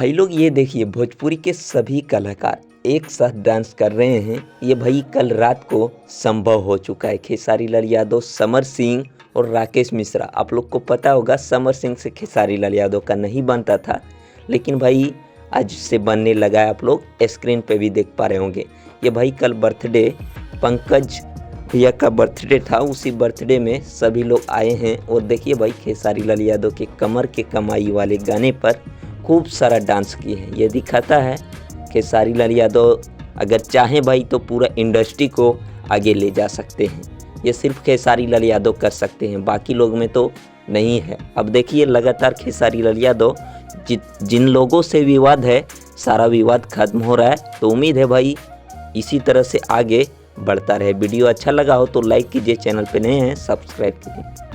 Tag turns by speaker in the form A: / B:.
A: भाई लोग ये देखिए, भोजपुरी के सभी कलाकार एक साथ डांस कर रहे हैं। ये भाई कल रात को संभव हो चुका है। खेसारी लाल यादव, समर सिंह और राकेश मिश्रा। आप लोग को पता होगा समर सिंह से खेसारी लाल यादव का नहीं बनता था, लेकिन भाई आज से बनने लगा है। आप लोग स्क्रीन पे भी देख पा रहे होंगे। ये भाई कल बर्थडे पंकज भैया का बर्थडे था। उसी बर्थडे में सभी लोग आए हैं और देखिए भाई खेसारी लाल यादव के कमर के कमाई वाले गाने पर खूब सारा डांस किए हैं। ये दिखाता है खेसारी लाल यादव अगर चाहें भाई तो पूरा इंडस्ट्री को आगे ले जा सकते हैं। ये सिर्फ खेसारी लाल यादव कर सकते हैं, बाकी लोग में तो नहीं है। अब देखिए लगातार खेसारी लाल यादव जिन लोगों से विवाद है, सारा विवाद खत्म हो रहा है। तो उम्मीद है भाई इसी तरह से आगे बढ़ता रहे। वीडियो अच्छा लगा हो तो लाइक कीजिए, चैनल पे नए हैं सब्सक्राइब कीजिए।